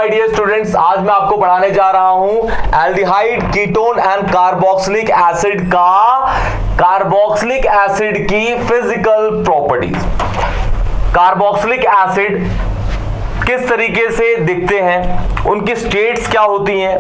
My dear students, आज मैं आपको पढ़ाने जा रहा हूं aldehyde, ketone and carboxylic acid की फिजिकल प्रॉपर्टीज। कार्बोक्सिलिक एसिड किस तरीके से दिखते हैं, उनकी स्टेट्स क्या होती हैं,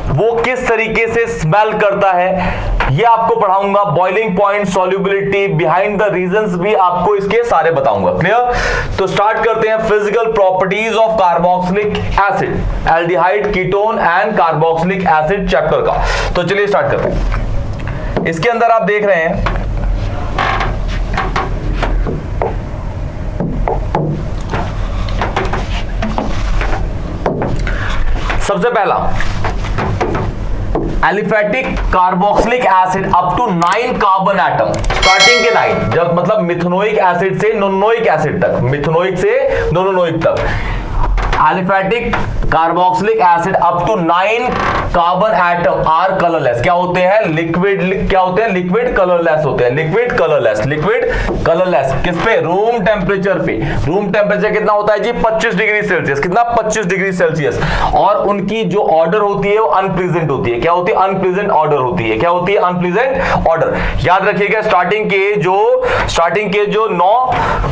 वो किस तरीके से स्मेल करता है, ये आपको पढ़ाऊंगा। Boiling point, solubility, behind the reasons भी आपको इसके सारे बताऊंगा। क्लियर? तो स्टार्ट करते हैं physical properties of carboxylic acid, aldehyde, ketone and carboxylic acid chapter का। तो चलिए स्टार्ट करते हैं। इसके अंदर आप देख रहे हैं सबसे पहला aliphatic carboxylic acid up to 9 carbon atom, starting के 9, जब मतलब मिथेनोइक एसिड से नोनोइक एसिड तक, मिथेनोइक से नोनोइक तक। Aliphatic carboxylic acid up to 9 carbon atom are colourless. क्या होते हैं? लिक्विड। क्या होते हैं? लिक्विड कलरलेस होते हैं। लिक्विड कलरलेस किस पे? रूम टेम्परेचर पे। रूम टेम्परेचर कितना होता है जी? 25 डिग्री सेल्सियस। कितना? 25 डिग्री सेल्सियस। और उनकी जो ऑर्डर होती है वो अनप्रेजेंट होती है। क्या होती है? अनप्रेजेंट ऑर्डर होती है। क्या होती है? Unpleasant order. याद रखिएगा, स्टार्टिंग के जो 9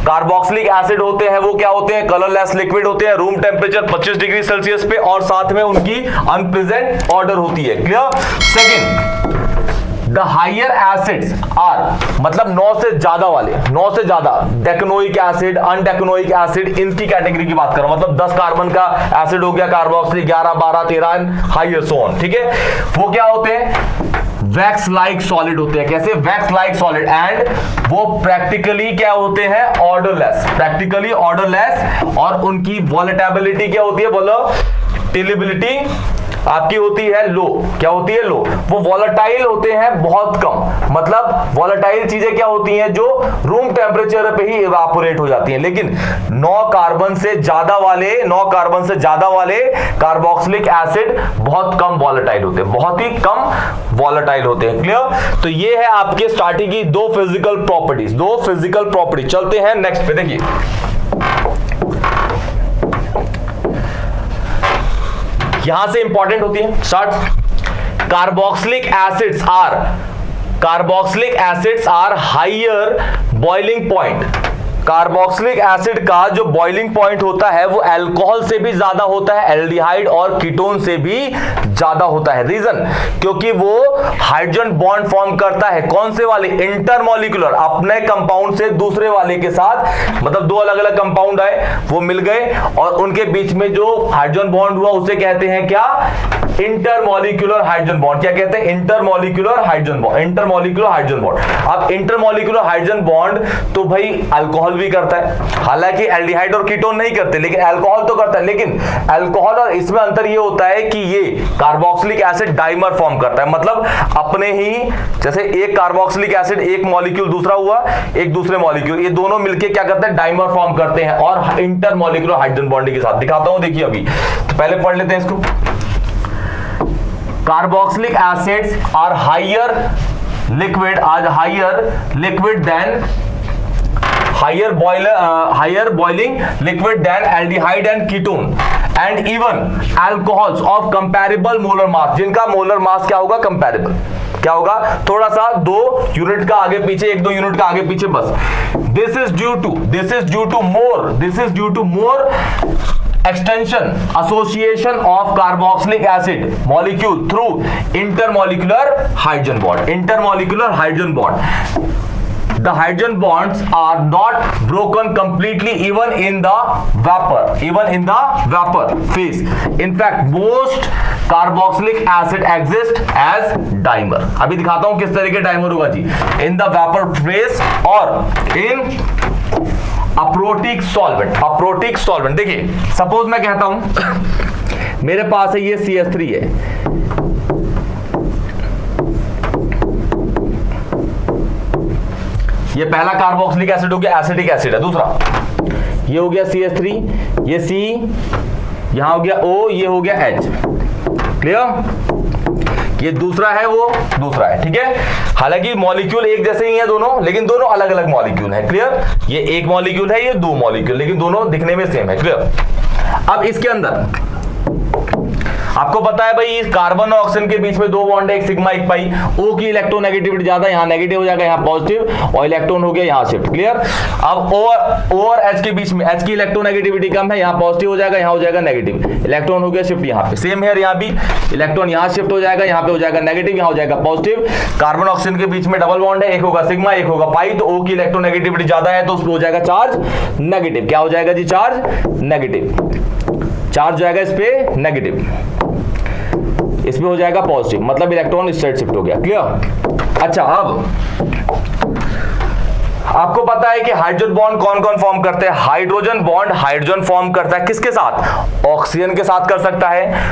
कार्बोक्सिलिक एसिड होते हैं वो क्या होते हैं? कलरलेस लिक्विड होते हैं, रूम टेम्परेचर 25 डिग्री सेल्सियस पे, और साथ में उनकी अनप्रेजेंट ऑर्डर होती है। Clear? Second, the higher acids are, मतलब 9 से ज्यादा वाले, 9 से ज्यादा डेक्नोइक एसिड, अनडेक्नोइक एसिड, इनकी कैटेगरी की बात करो। मतलब 10 कार्बन का एसिड हो गया carboxylic, 11, 12, 13 and higher so on. ठीक है? वो क्या होते हैं? वैक्स लाइक सॉलिड होते हैं। कैसे? Wax like solid. एंड वो प्रैक्टिकली क्या होते हैं? ऑर्डरलेस। Practically odourless. और उनकी वॉलेटिलिटी क्या होती है? वॉलेटिलिटी आपकी होती है लो। क्या होती है? लो। वो वॉलेटाइल होते हैं बहुत कम। मतलब वॉलेटाइल चीजें क्या होती हैं? जो रूम टेम्परेचर पे ही इवापोरेट हो जाती हैं। लेकिन 9 कार्बन से ज्यादा वाले कार्बोक्सिलिक एसिड बहुत कम वॉलेटाइल होते हैं, बहुत ही कम वॉलेटाइल होते हैं। क्लियर? तो ये है आपके स्टार्टिंग की दो फिजिकल प्रॉपर्टी। चलते हैं नेक्स्ट पे। देखिए यहां से इंपॉर्टेंट होती है। Start. Carboxylic acids are higher boiling point. Carboxylic acid का जो बॉइलिंग पॉइंट होता है वो अल्कोहल से भी ज्यादा होता है, एल्डिहाइड और कीटोन से भी ज्यादा होता है। रीजन? क्योंकि वो हाइड्रोजन बॉन्ड फॉर्म करता है। कौन से वाले? इंटरमॉलिक्यूलर। अपने कंपाउंड से दूसरे वाले के साथ, मतलब दो अलग अलग कंपाउंड आए, वो मिल गए और उनके बीच में जो हाइड्रोजन बॉन्ड हुआ उसे कहते हैं क्या? Intermolecular hydrogen bond. क्या कहते हैं? Intermolecular hydrogen bond. अब इंटरमॉलिक्यूलर हाइड्रोजन बॉन्ड तो भाई अल्कोहल भी करता है, हालांकि एल्डिहाइड और कीटोन नहीं करते, लेकिन अल्कोहल तो करता है। लेकिन अल्कोहल और इसमें अंतर ये होता है कि ये कार्बोक्सिलिक एसिड डाइमर फॉर्म करता है। मतलब अपने ही, जैसे एक कार्बोक्सिलिक एसिड एक मॉलिक्यूल, दूसरा हुआ एक दूसरे मॉलिक्यूल, ये दोनों मिलके क्या करते हैं? डाइमर फॉर्म करते हैं और इंटरमॉलिक्यूलर हाइड्रोजन बॉन्डिंग के साथ। दिखाता हूं, देखिए अभी। तो पहले पढ़ लेते हैं इसको। Carboxylic acids are higher boiling liquid than aldehyde and ketone and even alcohols of comparable molar mass, जिनका मोलर मास क्या होगा? कंपैरेबल। क्या होगा? थोड़ा सा 2 यूनिट का आगे पीछे, 1-2 यूनिट का आगे पीछे, बस। This is due to more extension association of carboxylic acid molecule through intermolecular hydrogen bond. The hydrogen bonds are not broken completely even in the vapor phase. In fact, most carboxylic acid exist as dimer. अभी दिखाता हूं किस तरह के dimer होगा जी। In the vapor phase और in aprotic solvent. देखिए suppose मैं कहता हूं मेरे पास है ये CH3 है, ये पहला कार्बोक्सिलिक एसिड हो गया, एसिटिक एसिड है। दूसरा ये हो गया CH3, ये C, यहां हो गया O, ये हो गया H। क्लियर? ये दूसरा है, वो दूसरा है। ठीक है? हालांकि मॉलिक्यूल एक जैसे ही है दोनों, लेकिन दोनों अलग अलग मॉलिक्यूल है। क्लियर? ये एक मॉलिक्यूल है, ये 2 मॉलिक्यूल, लेकिन दोनों दिखने में सेम है। क्लियर? अब इसके अंदर आपको पता है भाई कार्बन और ऑक्सीजन के बीच में दो बॉन्ड है, एक सिग्मा एक पाई। O की इलेक्ट्रोनेगेटिविटी ज्यादा, यहाँ नेगेटिव हो जाएगा, यहाँ पॉजिटिव, और इलेक्ट्रॉन हो गया यहाँ शिफ्ट। क्लियर। अब O और H के बीच में, H की इलेक्ट्रोनेगेटिविटी कम है, यहाँ पॉजिटिव हो जाएगा, यहाँ हो जाएगा नेगेटिव, इलेक्ट्रॉन हो गया शिफ्ट यहाँ पे। सेम है यहाँ भी, इलेक्ट्रॉन यहाँ शिफ्ट हो जाएगा, यहाँ पे हो जाएगा नेगेटिव, यहाँ हो जाएगा पॉजिटिव। कार्बन ऑक्सीजन के बीच में डबल बॉन्ड है, एक होगा सिग्मा एक होगा पाई, तो O की इलेक्ट्रोनेगेटिविटी ज्यादा है तो उसमें हो जाएगा चार्ज नेगेटिव। क्या हो जाएगा जी? Charge negative. चार्ज जाएगा इस पे नेगेटिव, इसमें हो जाएगा पॉजिटिव, मतलब इलेक्ट्रॉन इस साइड शिफ्ट हो गया। क्लियर। अच्छा, अब आपको पता है कि हाइड्रोजन बॉन्ड कौन कौन फॉर्म करते हैं? हाइड्रोजन बॉन्ड हाइड्रोजन फॉर्म करता है किसके साथ? ऑक्सीजन के साथ कर सकता है,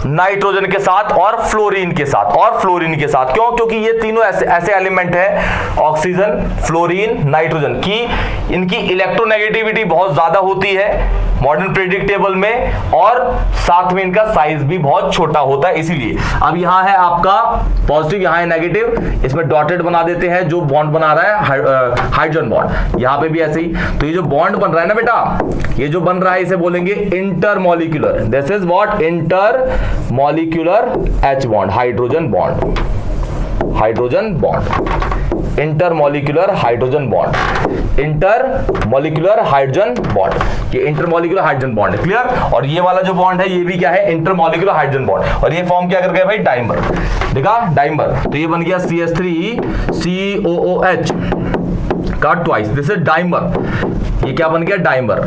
नाइट्रोजन के साथ और फ्लोरीन के साथ, और फ्लोरीन के साथ। क्यों? क्योंकि ये तीनों ऐसे एलिमेंट है, ऑक्सीजन, फ्लोरीन, नाइट्रोजन की इनकी इलेक्ट्रोनेगेटिविटी बहुत ज्यादा होती है मॉडर्न पीरियोडिक टेबल में, और साथ में इनका साइज भी बहुत छोटा होता है, इसीलिए। अब यहाँ है आपका पॉजिटिव, यहाँ है नेगेटिव, इसमें डॉटेड बना देते हैं जो बॉन्ड बना रहा है हाइड्रोजन बॉन्ड। यहाँ पे भी ऐसे ही। तो ये जो बॉन्ड बन रहा है ना बेटा, ये जो बन रहा है इसे बोलेंगे intermolecular. This is what? Intermolecular H bond, hydrogen bond, hydrogen bond, intermolecular hydrogen bond, intermolecular hydrogen bond. ये इंटरमॉलिक्यूलर हाइड्रोजन बॉन्ड है। क्लियर। और ये वाला जो बॉन्ड है ये भी क्या है? Intermolecular hydrogen bond. और ये फॉर्म क्या कर गया भाई? डाइमर। देखा? डाइमर। तो ये बन गया CH3COOH का ट्वाइस, दिस इज डाइमर। ये क्या बन गया? डाइमर।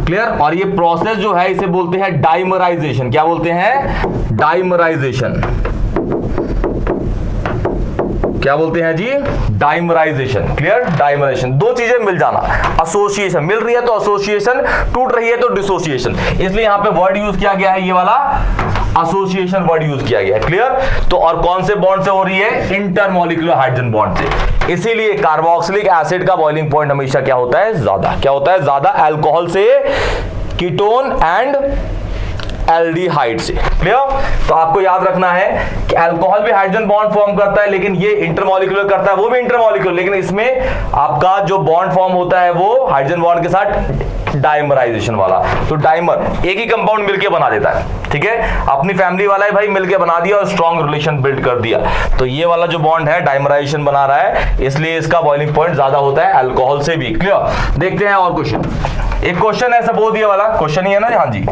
क्लियर। और ये प्रोसेस जो है इसे बोलते हैं डाइमराइजेशन। क्या बोलते हैं? डाइमराइजेशन। क्या बोलते हैं जी? डाइमराइजेशन। क्लियर। डाइमराइजेशन, दो चीजें मिल जाना, एसोसिएशन, मिल रही है तो एसोसिएशन, टूट रही है तो डिसोसिएशन, इसलिए यहां पे वर्ड यूज किया गया है, ये वाला एसोसिएशन वर्ड यूज किया गया है। क्लियर। तो और कौन से बॉन्ड से हो रही है? इंटरमॉलिक्यूलर हाइड्रोजन बॉन्ड से। इसीलिए कार्बोक्सिलिक एसिड का बॉइलिंग पॉइंट हमेशा क्या होता है? ज्यादा। क्या होता है? ज्यादा। अल्कोहल से, कीटोन एंड एल्डिहाइड से। क्लियर। तो आपको याद रखना है कि अल्कोहल भी हाइड्रोजन बॉन्ड फॉर्म करता है, लेकिन ये इंटरमॉलिक्यूलर करता है, वो भी इंटरमॉलिक्यूलर, लेकिन इसमें आपका जो बॉन्ड फॉर्म होता है वो हाइड्रोजन बॉन्ड के साथ डाइमराइजेशन वाला। तो डाइमर एक ही कंपाउंड मिलके बना देता है, ठीक है, अपनी फैमिली वाला है भाई, मिलके बना दिया और स्ट्रॉन्ग रिलेशन बिल्ड कर दिया। तो ये वाला जो बॉन्ड है डाइमराइजेशन बना रहा है, इसलिए इसका बॉइलिंग पॉइंट ज्यादा होता है अल्कोहल से भी। क्लियर। देखते हैं और क्वेश्चन। एक क्वेश्चन है, सपोज ये वाला क्वेश्चन ही है ना। हाँ जी,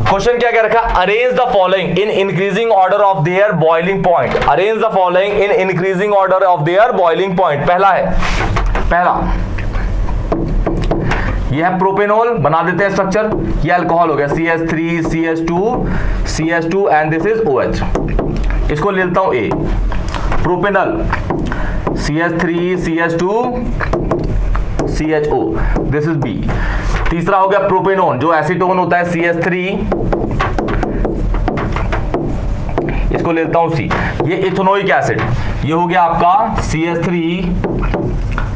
क्वेश्चन क्या कह रखा? Arrange the following in increasing order of their boiling point. Arrange the following in increasing order of their boiling point. पहला है, पहला ये है प्रोपेनॉल, बना देते हैं स्ट्रक्चर। ये अल्कोहल हो गया CH3 CH2 and this is OH। इसको ले लेता हूं A, propanol CH3 CH2 CHO, this is B। तीसरा हो गया प्रोपेनोन, जो एसीटोन होता है CH3, इसको लेता हूं C। ये इथेनोइक एसिड, ये हो गया आपका CH3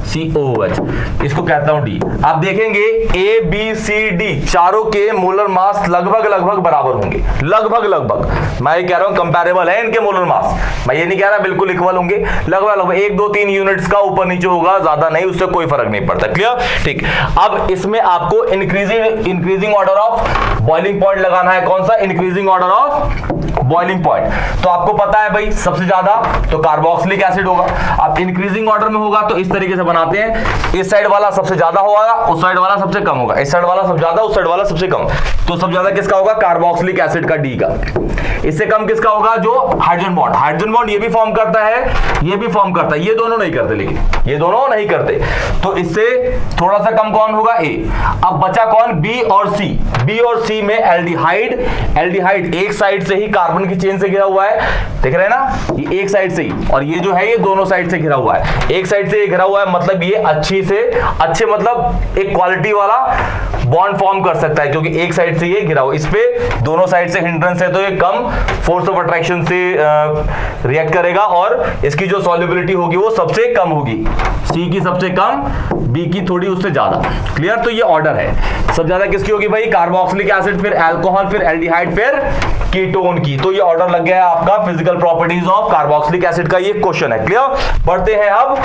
COOH, इसको कहता हूं D। आप देखेंगे A B C D चारों के मोलर मास लगभग बराबर होंगे, लगभग। मैं ये कह रहा हूं कंपैरेबल है इनके मोलर मास, मैं ये नहीं कह रहा बिल्कुल इक्वल होंगे, लगभग 1 2 3 यूनिट्स का ऊपर नीचे होगा, ज्यादा नहीं, उससे कोई फर्क नहीं पड़ता। क्लियर। ठीक। अब इसमें आपको increasing order of boiling point लगाना है। कौन सा? Increasing order of boiling point. तो आपको पता है भाई सबसे ज्यादा तो कार्बोक्सिलिक एसिड होगा। अब इंक्रीजिंग ऑर्डर में होगा तो इस तरीके से बनाते हैं, इस साइड वाला सबसे ज्यादा होगा, उस साइड वाला सबसे कम होगा, इस साइड वाला सबसे ज्यादा, उस साइड वाला सबसे कम। तो सबसे ज्यादा किसका होगा? कार्बोक्सिलिक एसिड का, D का। इससे कम किसका होगा? जो हाइड्रोजन बॉन्ड ये भी फॉर्म करता है, ये भी फॉर्म करता है, ये दोनों नहीं करते, लेकिन ये दोनों नहीं करते, तो इससे थोड़ा सा कम कौन होगा? A। अब बचा कौन? B और C। B और C में एल्डिहाइड एक साइड से ही कार्बन की चेन से घिरा हुआ है, देख रहे हैं ना, ये एक साइड से ही, और ये जो है ये दोनों साइड से घिरा हुआ है। एक साइड से ये घिरा हुआ है मतलब ये अच्छे मतलब एक क्वालिटी वाला बॉन्ड फॉर्म कर सकता है, क्योंकि एक साइड से ये घिरा हुआ, इस पे दोनों साइड से हिंड्रेंस है तो ये कम फोर्स ऑफ अट्रैक्शन से रिएक्ट करेगा, और इसकी जो सॉल्युबिलिटी होगी वो सबसे कम होगी, C की सबसे कम, B की थोड़ी उससे ज्यादा। क्लियर। तो ये ऑर्डर है, सबसे ज्यादा किसकी होगी भाई? कार्बोक्सिलिक एसिड, फिर अल्कोहल, फिर एल्डिहाइड, फिर कीटोन की। तो ये ऑर्डर लग गया है आपका physical properties of carboxylic acid का, ये क्वेश्चन है। क्लियर। बढ़ते हैं अब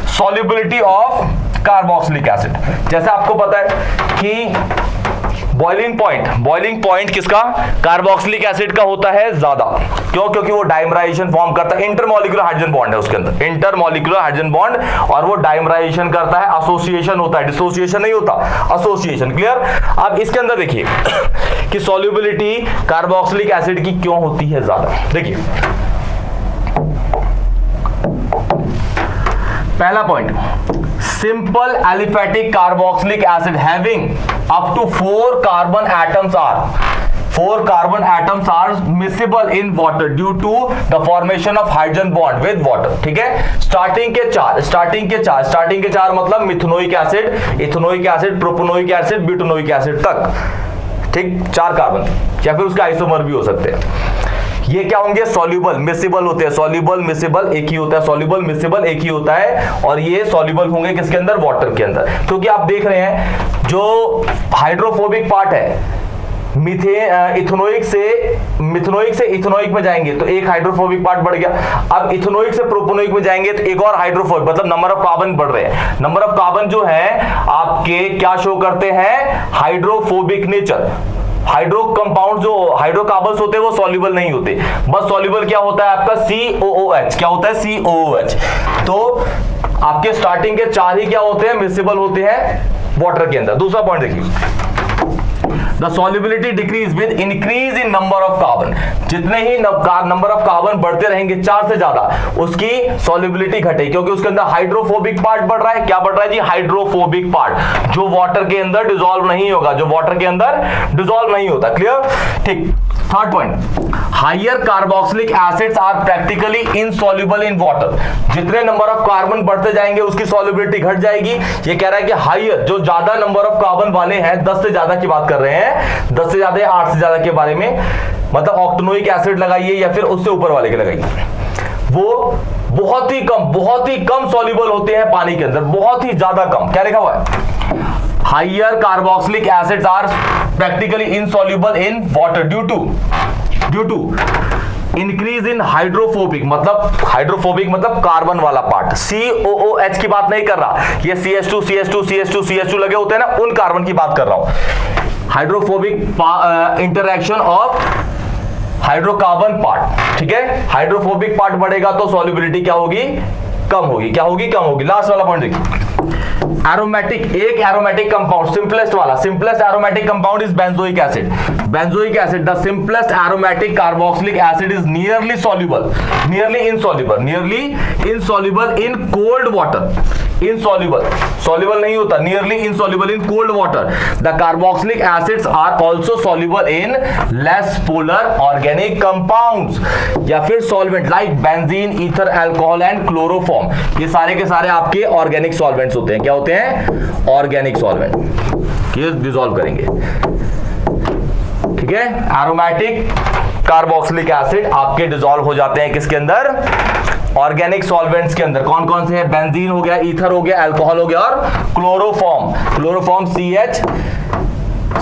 सॉल्युबिलिटी ऑफ कार्बोक्सिलिक एसिड। जैसे आपको पता है कि बॉइलिंग पॉइंट किसका? कार्बोक्सिलिक एसिड का होता है ज्यादा। क्यों? क्योंकि वो डाइमराइजेशन फॉर्म करता है, इंटरमॉलिक्यूलर हाइड्रोजन बॉन्ड है उसके अंदर, इंटरमॉलिक्यूलर हाइड्रोजन बॉन्ड, और वो डाइमराइजेशन करता है, एसोसिएशन होता है, डिसोसिएशन नहीं होता, एसोसिएशन। क्लियर? अब इसके अंदर देखिए कि सॉल्युबिलिटी कार्बोक्सिलिक एसिड की क्यों होती है ज्यादा। देखिए पहला point, simple aliphatic carboxylic acid having up to 4 carbon atoms are miscible in water due to the formation of hydrogen bond with water. ठीक है, स्टार्टिंग के चार मतलब methanoic acid, ethanoic acid, propanoic acid, butanoic acid तक। ठीक, 4 carbon, या फिर उसका आइसोमर भी हो सकते हैं। ये क्या होंगे? सॉल्युबल मिसिबल होते हैं, सॉल्युबल मिसिबल एक ही होता है, सॉल्युबल मिसिबल एक ही होता है, और ये सॉल्युबल होंगे किसके अंदर? वाटर के अंदर। क्योंकि आप देख रहे हैं जो हाइड्रोफोबिक पार्ट है, मिथेनोइक से इथेनोइक में जाएंगे तो एक हाइड्रोफोबिक पार्ट बढ़ गया। अब इथेनोइक से प्रोपेनोइक में जाएंगे तो एक और हाइड्रोफोबिक, मतलब नंबर ऑफ कार्बन बढ़ रहे हैं। नंबर ऑफ कार्बन जो है आपके क्या शो करते हैं? Hydrophobic nature. हाइड्रो कंपाउंड जो हाइड्रोकार्बन्स होते हैं वो सॉल्युबल नहीं होते, बस सॉल्युबल क्या होता है आपका? COOH। क्या होता है? COOH। तो आपके स्टार्टिंग के 4 ही क्या होते हैं? मिसिबल होते हैं वाटर के अंदर। दूसरा पॉइंट देखिए, The solubility decrease with increase in number of carbon। जितने ही नंबर ऑफ कार्बन बढ़ते रहेंगे 4 से ज्यादा, उसकी solubility घटेगी, क्योंकि उसके अंदर हाइड्रोफोबिक पार्ट बढ़ रहा है। क्या बढ़ रहा है जी? हाइड्रोफोबिक पार्ट, जो वाटर के अंदर डिसॉल्व नहीं होगा, जो वाटर के अंदर डिसॉल्व नहीं होता। क्लियर? ठीक। Third point, higher carboxylic acids are practically insoluble in water. जितने नंबर ऑफ कार्बन बढ़ते जाएंगे उसकी सॉल्युबिलिटी घट जाएगी। ये कह रहा है कि हायर, जो ज्यादा नंबर ऑफ कार्बन वाले हैं, 10 से ज्यादा की बात कर रहे हैं, 10 से ज्यादा या 8 से ज्यादा के बारे में, मतलब ऑक्टेनोइक एसिड लगाइए या फिर उससे ऊपर वाले के लगाइए, वो बहुत ही कम सॉल्युबल होते हैं पानी के अंदर, बहुत ही ज्यादा कम। क्या लिखा हुआ है? Higher carboxylic acids are practically insoluble in water due to increase in hydrophobic, मतलब कार्बन वाला पार्ट। COOH की बात नहीं कर रहा, ये CH2 लगे होते हैं ना, उन कार्बन की बात कर रहा हूं। Hydrophobic interaction of hydrocarbon part. ठीक है, हाइड्रोफोबिक पार्ट बढ़ेगा तो सॉल्युबिलिटी क्या होगी? कम होगी। क्या होगी? कम होगी। लास्ट वाला पॉइंट देखिए, एरोमेटिक, एक aromatic compound, simplest aromatic compound is benzoic acid. The simplest aromatic carboxylic acid is nearly insoluble in cold water. Soluble नहीं होता, nearly insoluble in cold water. The carboxylic acids are also soluble in less polar organic compounds, या फिर solvent like benzene, ether, alcohol and chloroform. ये सारे के सारे आपके organic solvents होते हैं। क्या होते हैं? Organic solvent. ये डिसॉल्व करेंगे। ठीक है, एरोमेटिक कार्बोक्सिलिक एसिड आपके डिसॉल्व हो जाते हैं किसके अंदर? ऑर्गेनिक सॉल्वेंट्स के अंदर। कौन कौन से हैं? बेंजीन हो गया, ईथर हो गया, अल्कोहल हो गया, और क्लोरोफॉर्म CH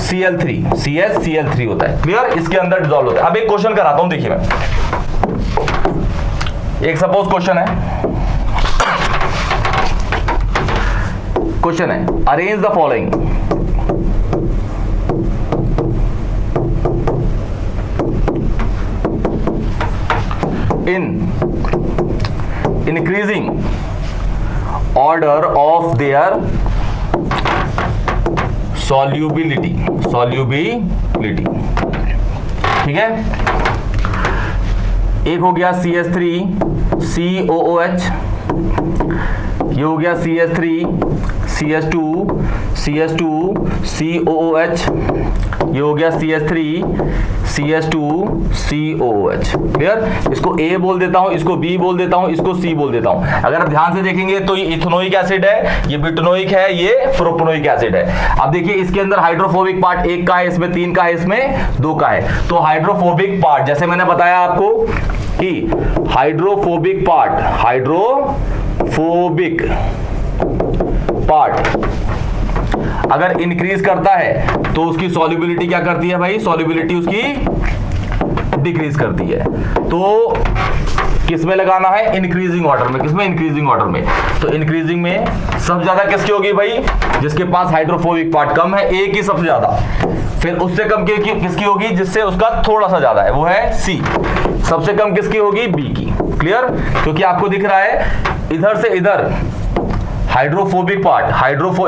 Cl3 होता है। क्लियर? इसके अंदर डिसॉल्व होता है। अब एक क्वेश्चन कराता हूं, देखिए मैं, एक सपोज क्वेश्चन है, arrange the following. In increasing order of their solubility। ठीक है, एक हो गया CH3 COOH, ये हो गया CH3 CH2 COOH, ये हो गया CH2 COOH। क्लियर? इसको A बोल देता हूं, इसको B बोल देता हूं, इसको C बोल देता हूं। अगर आप ध्यान से देखेंगे तो ये इथेनोइक एसिड है, ये ब्यूटेनोइक है, ये प्रोपेनोइक एसिड है। अब देखिए इसके अंदर हाइड्रोफोबिक पार्ट 1 का है, इसमें 3 का है, इसमें 2 का है। तो हाइड्रोफोबिक पार्ट, जैसे मैंने बताया आपको कि हाइड्रोफोबिक पार्ट अगर इंक्रीज करता है तो उसकी सॉल्युबिलिटी क्या करती है भाई? सॉल्युबिलिटी उसकी डिक्रीज करती है। तो किस में लगाना है, इंक्रीजिंग ऑर्डर में। किसमें, इंक्रीजिंग ऑर्डर में। तो इंक्रीजिंग में सबसे ज्यादा किसकी होगी भाई, जिसके पास हाइड्रोफोबिक पार्ट कम है, ए की सबसे ज्यादा। फिर उससे कम किसकी होगी, जिससे उसका थोड़ा सा ज्यादा है, वो है सी। सबसे कम किसकी होगी, बी की। क्लियर, क्योंकि आपको दिख रहा है इधर से इधर हाइड्रोफोबिक पार्ट,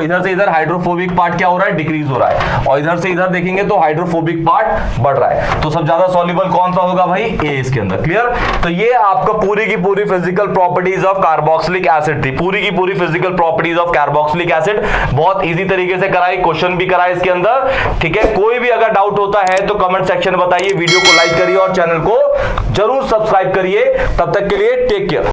इधर से इधर हाइड्रोफोबिक पार्ट क्या हो रहा है, डिक्रीज हो रहा है, और इधर से इधर देखेंगे तो हाइड्रोफोबिक पार्ट बढ़ रहा है। तो सब ज्यादा सॉल्युबल कौन सा होगा भाई, ए इसके अंदर। क्लियर, तो ये आपका पूरी की पूरी physical properties of carboxylic acid थी, पूरी की पूरी physical properties of carboxylic acid. बहुत इजी तरीके से कराई, क्वेश्चन भी कराए इसके अंदर। ठीक है, कोई भी अगर डाउट होता है तो कमेंट सेक्शन में बताइए, वीडियो को लाइक करिए और चैनल को जरूर सब्सक्राइब करिए। तब तक के लिए टेक केयर।